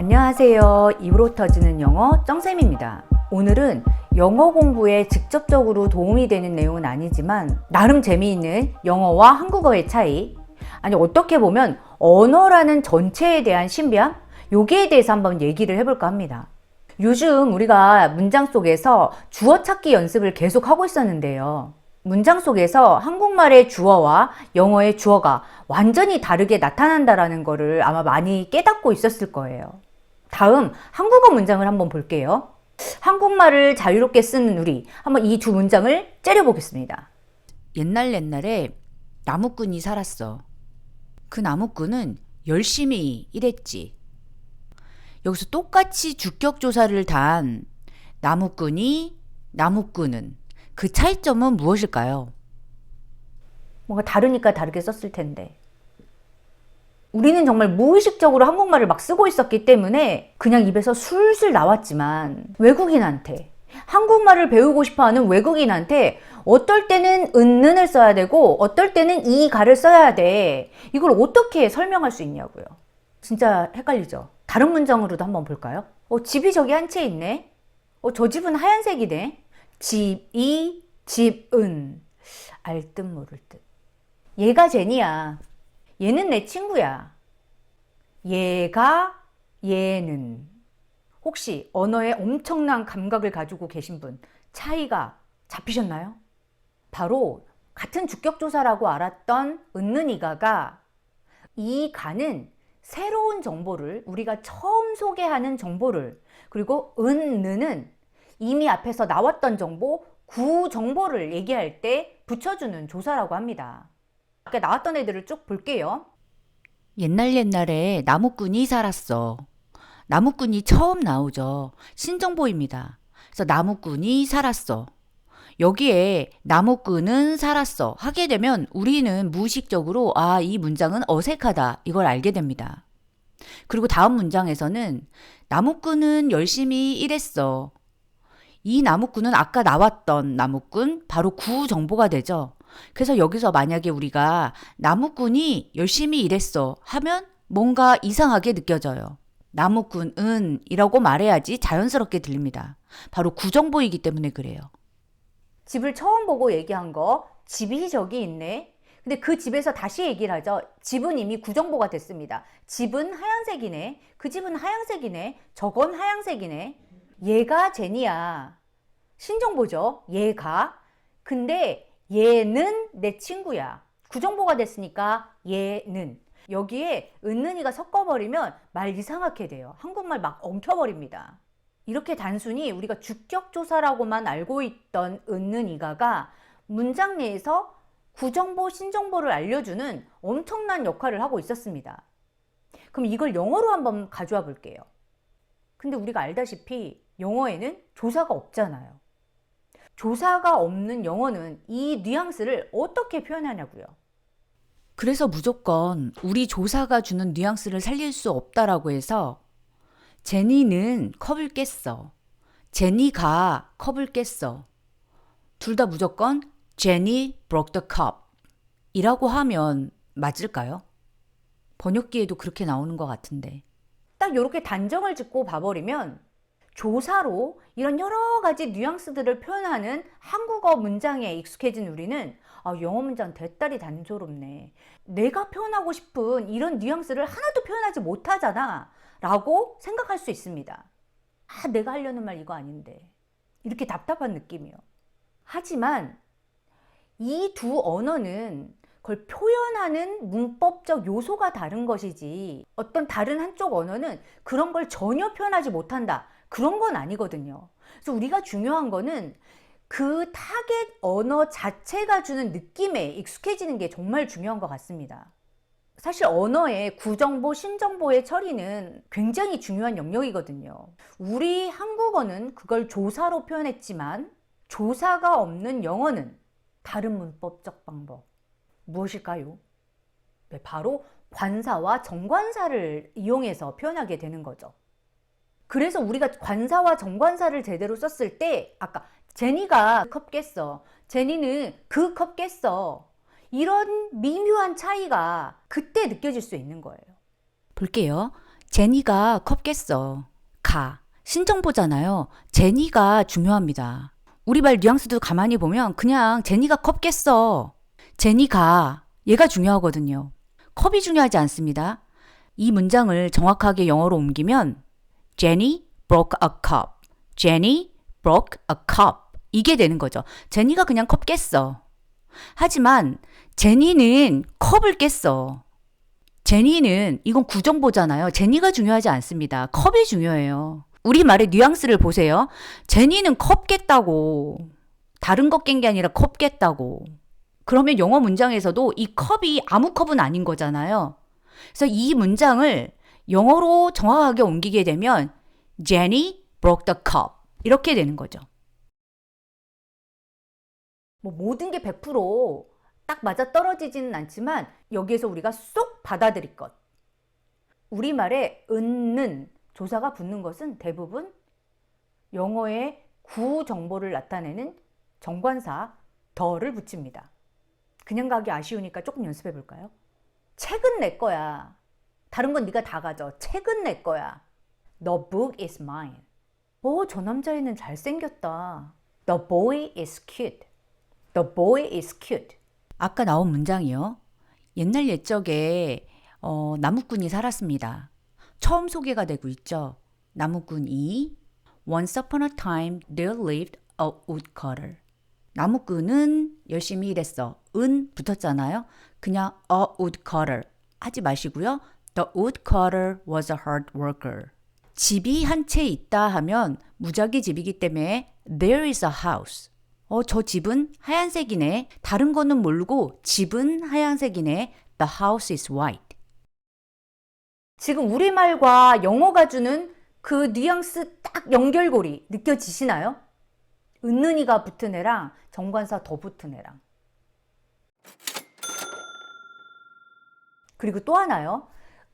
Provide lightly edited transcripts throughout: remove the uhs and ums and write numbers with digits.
안녕하세요. 입으로 터지는 영어 쩡쌤입니다. 오늘은 영어 공부에 직접적으로 도움이 되는 내용은 아니지만 나름 재미있는 영어와 한국어의 차이, 아니 어떻게 보면 언어라는 전체에 대한 신비함? 여기에 대해서 한번 얘기를 해볼까 합니다. 요즘 우리가 문장 속에서 주어 찾기 연습을 계속 하고 있었는데요. 문장 속에서 한국말의 주어와 영어의 주어가 완전히 다르게 나타난다는 거를 아마 많이 깨닫고 있었을 거예요. 다음 한국어 문장을 한번 볼게요. 한국말을 자유롭게 쓰는 우리, 한번 이 두 문장을 째려보겠습니다. 옛날에 나무꾼이 살았어. 그 나무꾼은 열심히 일했지. 여기서 똑같이 주격조사를 단 나무꾼은 그 차이점은 무엇일까요? 뭔가 다르니까 다르게 썼을 텐데. 우리는 정말 무의식적으로 한국말을 막 쓰고 있었기 때문에 그냥 입에서 술술 나왔지만 외국인한테, 한국말을 배우고 싶어하는 외국인한테 어떨 때는 은는을 써야 되고 어떨 때는 이가를 써야 돼. 이걸 어떻게 설명할 수 있냐고요. 진짜 헷갈리죠? 다른 문장으로도 한번 볼까요? 집이 저기 한 채 있네. 저 집은 하얀색이네. 집이, 집은. 알 듯 모를 듯. 얘가 제니야. 얘는 내 친구야. 얘가, 얘는. 혹시 언어에 엄청난 감각을 가지고 계신 분, 차이가 잡히셨나요? 바로 같은 주격조사라고 알았던 은는 이가가 이 가는 새로운 정보를, 우리가 처음 소개하는 정보를, 그리고 은는은 이미 앞에서 나왔던 정보, 구 정보를 얘기할 때 붙여주는 조사라고 합니다. 아까 나왔던 애들을 쭉 볼게요. 옛날에 나무꾼이 살았어. 나무꾼이 처음 나오죠. 신정보입니다. 그래서 나무꾼이 살았어. 여기에 나무꾼은 살았어 하게 되면 우리는 무의식적으로 이 문장은 어색하다 이걸 알게 됩니다. 그리고 다음 문장에서는 나무꾼은 열심히 일했어. 이 나무꾼은 아까 나왔던 나무꾼, 바로 구 정보가 되죠. 그래서 여기서 만약에 우리가 나무꾼이 열심히 일했어 하면 뭔가 이상하게 느껴져요. 나무꾼은 이라고 말해야지 자연스럽게 들립니다. 바로 구 정보이기 때문에 그래요. 집을 처음 보고 얘기한 거, 집이 저기 있네. 근데 그 집에서 다시 얘기를 하죠. 집은 이미 구정보가 됐습니다. 집은 하얀색이네. 그 집은 하얀색이네. 저건 하얀색이네. 얘가 제니야. 신정보죠. 얘가. 근데 얘는 내 친구야. 구정보가 됐으니까 얘는. 여기에 은는이가 섞어버리면 말 이상하게 돼요. 한국말 막 엉켜버립니다. 이렇게 단순히 우리가 주격조사라고만 알고 있던 은는이가가 문장 내에서 구정보, 신정보를 알려주는 엄청난 역할을 하고 있었습니다. 그럼 이걸 영어로 한번 가져와 볼게요. 근데 우리가 알다시피 영어에는 조사가 없잖아요. 조사가 없는 영어는 이 뉘앙스를 어떻게 표현하냐고요. 그래서 무조건 우리 조사가 주는 뉘앙스를 살릴 수 없다라고 해서 제니는 컵을 깼어. 제니가 컵을 깼어. 둘 다 무조건 Jenny broke the cup 이라고 하면 맞을까요? 번역기에도 그렇게 나오는 것 같은데. 딱 이렇게 단정을 짓고 봐버리면 조사로 이런 여러 가지 뉘앙스들을 표현하는 한국어 문장에 익숙해진 우리는 영어 문장 대따리 단조롭네. 내가 표현하고 싶은 이런 뉘앙스를 하나도 표현하지 못하잖아 라고 생각할 수 있습니다. 내가 하려는 말 이거 아닌데. 이렇게 답답한 느낌이요. 하지만 이 두 언어는 그걸 표현하는 문법적 요소가 다른 것이지 어떤 다른 한쪽 언어는 그런 걸 전혀 표현하지 못한다. 그런 건 아니거든요. 그래서 우리가 중요한 거는 그 타겟 언어 자체가 주는 느낌에 익숙해지는 게 정말 중요한 것 같습니다. 사실 언어의 구정보, 신정보의 처리는 굉장히 중요한 영역이거든요. 우리 한국어는 그걸 조사로 표현했지만 조사가 없는 영어는 다른 문법적 방법. 무엇일까요? 네, 바로 관사와 정관사를 이용해서 표현하게 되는 거죠. 그래서 우리가 관사와 정관사를 제대로 썼을 때 아까 제니가 컵 깼어. 제니는 그 컵 깼어. 이런 미묘한 차이가 그때 느껴질 수 있는 거예요. 볼게요. 제니가 컵겠어. 가. 신정보잖아요. 제니가 중요합니다. 우리말 뉘앙스도 가만히 보면 그냥 제니가 컵겠어. 제니가. 얘가 중요하거든요. 컵이 중요하지 않습니다. 이 문장을 정확하게 영어로 옮기면 Jenny broke a cup. Jenny broke a cup. 이게 되는 거죠. 제니가 그냥 컵 깼어. 하지만 제니는 컵을 깼어. 제니는 이건 구정보잖아요. 제니가 중요하지 않습니다. 컵이 중요해요. 우리말의 뉘앙스를 보세요. 제니는 컵 깼다고. 다른 것 깬 게 아니라 컵 깼다고. 그러면 영어 문장에서도 이 컵이 아무 컵은 아닌 거잖아요. 그래서 이 문장을 영어로 정확하게 옮기게 되면 Jenny broke the cup. 이렇게 되는 거죠. 뭐 모든 게 100%딱 맞아 떨어지지는 않지만 여기에서 우리가 쏙 받아들일 것. 우리말에 은는 조사가 붙는 것은 대부분 영어의 구정보를 나타내는 정관사 더를 붙입니다. 그냥 가기 아쉬우니까 조금 연습해 볼까요? 책은 내 거야. 다른 건 네가 다 가져. 책은 내 거야. The book is mine. 저 남자애는 잘생겼다. The boy is cute. The boy is cute. 아까 나온 문장이요. 옛날 옛적에 나무꾼이 살았습니다. 처음 소개가 되고 있죠. 나무꾼이 Once upon a time there lived a woodcutter. 나무꾼은 열심히 일했어. 은 붙었잖아요. 그냥 a woodcutter 하지 마시고요. The woodcutter was a hard worker. 집이 한 채 있다 하면 무작위 집이기 때문에 there is a house. 저 집은 하얀색이네. 다른 거는 모르고 집은 하얀색이네. The house is white. 지금 우리말과 영어가 주는 그 뉘앙스 딱 연결고리 느껴지시나요? 은는이가 붙은 애랑 정관사 더 붙은 애랑. 그리고 또 하나요.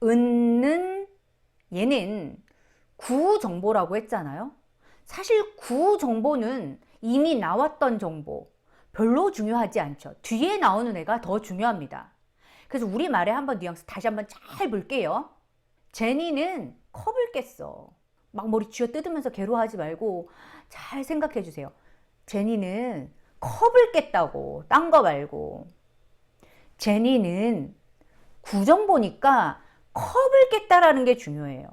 은는 얘는 구정보라고 했잖아요. 사실 구정보는 이미 나왔던 정보 별로 중요하지 않죠. 뒤에 나오는 애가 더 중요합니다. 그래서 우리말에 한번 뉘앙스 다시 한번 잘 볼게요. 제니는 컵을 깼어. 막 머리 쥐어 뜯으면서 괴로워하지 말고 잘 생각해 주세요. 제니는 컵을 깼다고. 딴 거 말고. 제니는 구정보니까 컵을 깼다라는 게 중요해요.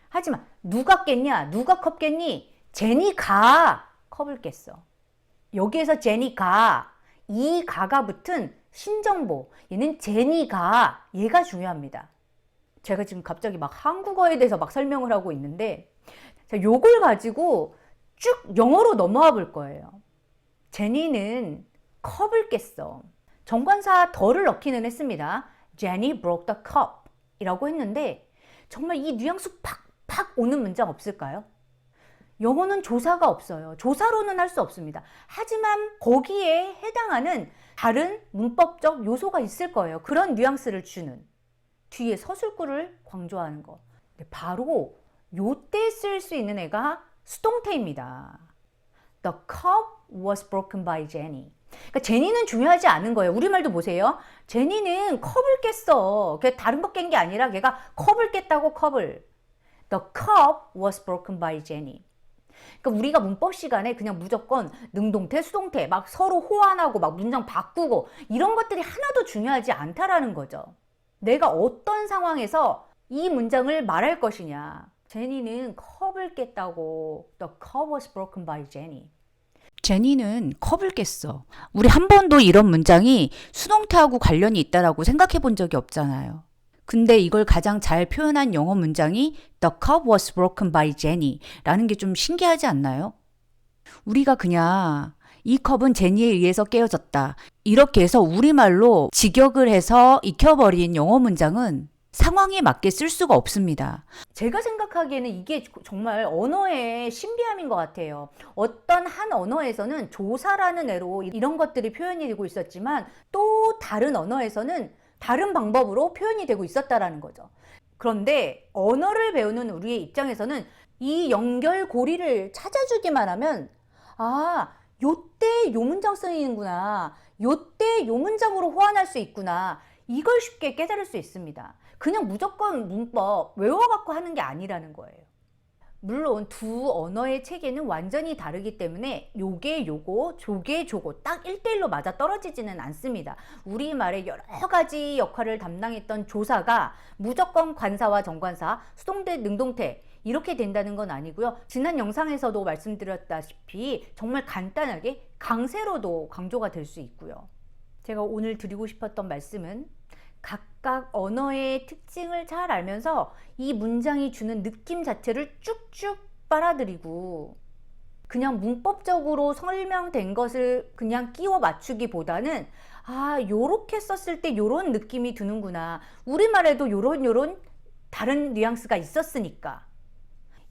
하지만 누가 깼냐? 누가 컵 깼니? 제니가 컵을 깼어. 여기에서 제니가, 이 가가 붙은 신정보. 얘는 제니가, 얘가 중요합니다. 제가 지금 갑자기 막 한국어에 대해서 막 설명을 하고 있는데, 자, 요걸 가지고 쭉 영어로 넘어와 볼 거예요. 제니는 컵을 깼어. 정관사 더를 넣기는 했습니다. Jenny broke the cup 이라고 했는데, 정말 이 뉘앙스 팍팍 오는 문장 없을까요? 영어는 조사가 없어요. 조사로는 할 수 없습니다. 하지만 거기에 해당하는 다른 문법적 요소가 있을 거예요. 그런 뉘앙스를 주는. 뒤에 서술구를 강조하는 거. 바로 요때 쓸 수 있는 애가 수동태입니다. The cup was broken by Jenny. 그러니까 제니는 중요하지 않은 거예요. 우리말도 보세요. 제니는 컵을 깼어. 다른 거 깬 게 아니라 걔가 컵을 깼다고 컵을. The cup was broken by Jenny. 그러니까 우리가 문법 시간에 그냥 무조건 능동태, 수동태 막 서로 호환하고 막 문장 바꾸고 이런 것들이 하나도 중요하지 않다라는 거죠. 내가 어떤 상황에서 이 문장을 말할 것이냐. 제니는 컵을 깼다고. The cup was broken by Jenny. 제니는 컵을 깼어. 우리 한 번도 이런 문장이 수동태하고 관련이 있다라고 생각해 본 적이 없잖아요. 근데 이걸 가장 잘 표현한 영어 문장이 The cup was broken by Jenny 라는 게 좀 신기하지 않나요? 우리가 그냥 이 컵은 제니에 의해서 깨어졌다. 이렇게 해서 우리말로 직역을 해서 익혀버린 영어 문장은 상황에 맞게 쓸 수가 없습니다. 제가 생각하기에는 이게 정말 언어의 신비함인 것 같아요. 어떤 한 언어에서는 조사라는 애로 이런 것들이 표현이 되고 있었지만 또 다른 언어에서는 다른 방법으로 표현이 되고 있었다라는 거죠. 그런데 언어를 배우는 우리의 입장에서는 이 연결고리를 찾아주기만 하면 요때 요 문장 쓰이는구나. 요때 요 문장으로 호환할 수 있구나. 이걸 쉽게 깨달을 수 있습니다. 그냥 무조건 문법 외워갖고 하는 게 아니라는 거예요. 물론 두 언어의 체계는 완전히 다르기 때문에 요게 요거, 조게 조고 딱 1대1로 맞아 떨어지지는 않습니다. 우리말의 여러 가지 역할을 담당했던 조사가 무조건 관사와 정관사, 수동태, 능동태 이렇게 된다는 건 아니고요. 지난 영상에서도 말씀드렸다시피 정말 간단하게 강세로도 강조가 될 수 있고요. 제가 오늘 드리고 싶었던 말씀은 각각 언어의 특징을 잘 알면서 이 문장이 주는 느낌 자체를 쭉쭉 빨아들이고 그냥 문법적으로 설명된 것을 그냥 끼워 맞추기보다는 요렇게 썼을 때 요런 느낌이 드는구나. 우리말에도 요런 다른 뉘앙스가 있었으니까.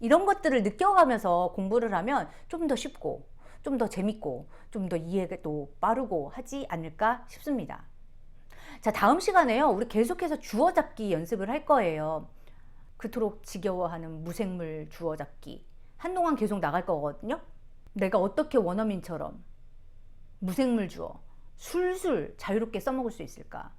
이런 것들을 느껴가면서 공부를 하면 좀 더 쉽고 좀 더 재밌고 좀 더 이해도 빠르고 하지 않을까 싶습니다. 자, 다음 시간에요. 우리 계속해서 주어 잡기 연습을 할 거예요. 그토록 지겨워하는 무생물 주어 잡기. 한동안 계속 나갈 거거든요. 내가 어떻게 원어민처럼 무생물 주어 술술 자유롭게 써먹을 수 있을까?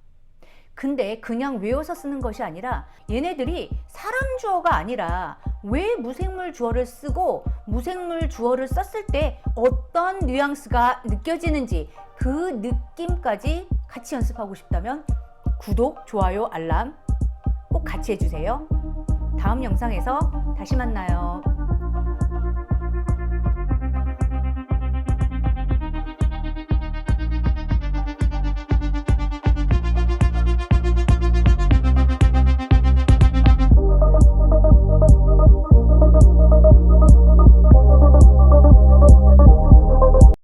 근데 그냥 외워서 쓰는 것이 아니라 얘네들이 사람 주어가 아니라 왜 무생물 주어를 쓰고 무생물 주어를 썼을 때 어떤 뉘앙스가 느껴지는지 그 느낌까지 같이 연습하고 싶다면 구독, 좋아요, 알람 꼭 같이 해주세요. 다음 영상에서 다시 만나요.